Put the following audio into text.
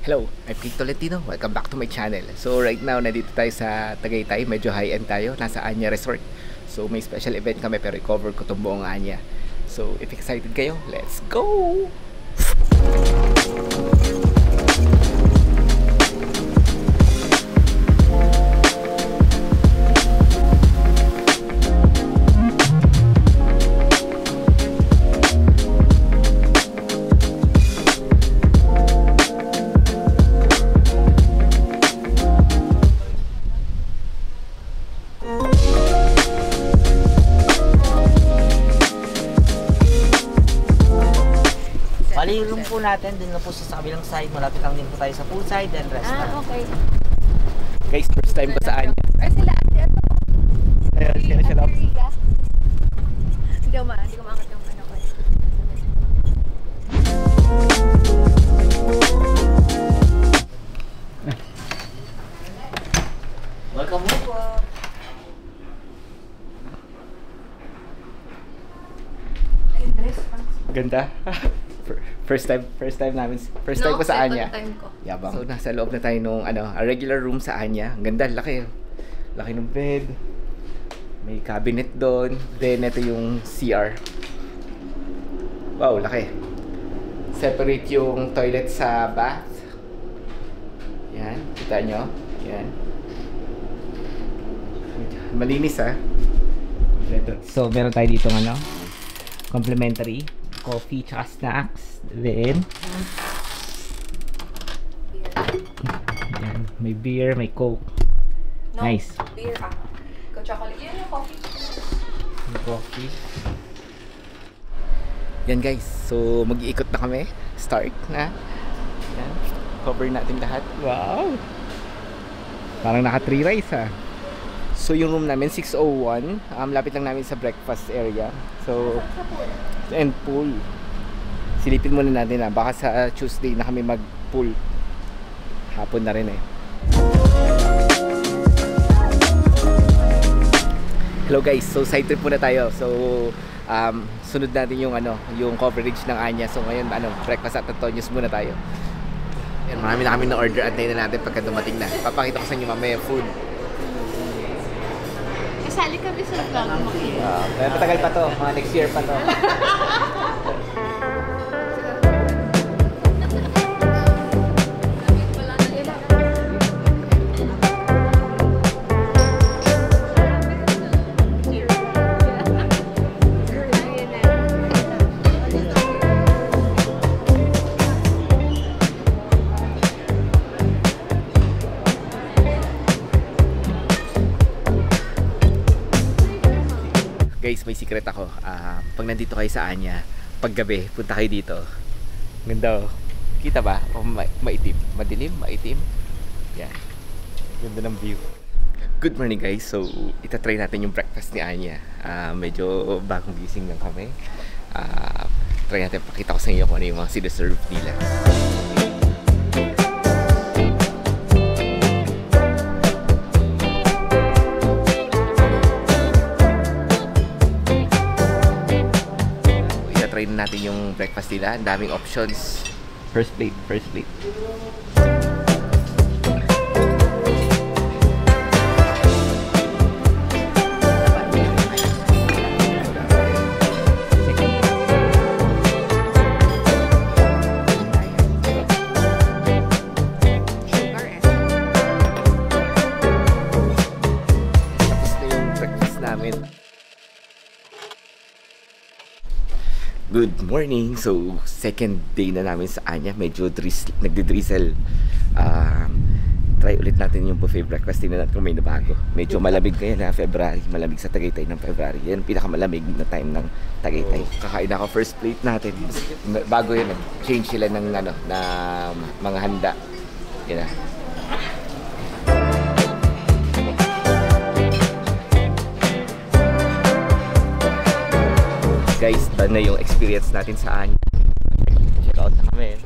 Hello, I'm King Tolentino. Welcome back to my channel. So right now, nandito tayo sa Tagaytay. Medyo high-end tayo. Nasa Anya Resort. So may special event kami pero i-cover ko itong buong Anya. So if excited kayo, let's go! Bali, yung room po natin, dun na po sa kabilang side. Malapit lang din po tayo sa poolside and restaurant. Okay. Guys, first time ko sa Anya. Ay, sila ate, ano? Ayun, sila lang. Hindi ko maangat yung ano ko. Welcome po. Ganda. First time ko sa Anya. Second time ko. Yabang. So nasa loob na tayo nung a regular room sa Anya. Ang ganda, laki. Laki ng bed. May cabinet doon. Then ito yung CR. Wow, laki. Separate yung toilet sa bath. Yan, kita nyo. Yan. Malinis So meron tayo dito complimentary coffee tsaka snacks. Then yan, may beer, may coke. No, Nice. beer Ikaw chocolate. Yun yung coffee. May coffee. Yan guys, so mag-iikot na kami. Start na. Yan. Cover natin lahat. Wow! Parang naka 3 rice So yung room namin 601. Lapit lang namin sa breakfast area. So and pool. Silipin muna natin baka sa Tuesday na kami mag-pool. Hapon na rin Hello guys, so side trip muna tayo. So sunod natin yung yung coverage ng Anya. So ngayon breakfast at Antonio's muna tayo. Yan, marami na kami na order. Antayin na natin pagka dumating na. Papakita ko sa inyo mamaya food. Kasali kami sa vlog. Pero matagal pa to, mga next year pa to. Guys, may secret ako. Pag nandito kayo sa Anya, paggabi, punta kayo dito. Ganda Kita ba? Maitim. Madilim, maitim. Yan. Ganda ng view. Good morning guys. So, itatry natin yung breakfast ni Anya. Medyo bagong gising lang kami. Try natin, pakita ko sa inyo kung ano yung mga sinaserve nila. Try na natin yung breakfast nila. Ang daming options. First plate. Tapos na yung breakfast namin. Good morning! So, second day na namin sa Anya. Medyo nagdi-drizzle. Try ulit natin yung buffet breakfast. Tingnan natin kung may nabago. Medyo malamig ngayon February. Malamig sa Tagaytay ng February. Yan pinakamalamig na time ng Tagaytay. Kakain ako first plate natin. Bago yun, change sila ng na mga handa. Yan na. Guys, done na yung experience natin sa Anya. Check out na kami.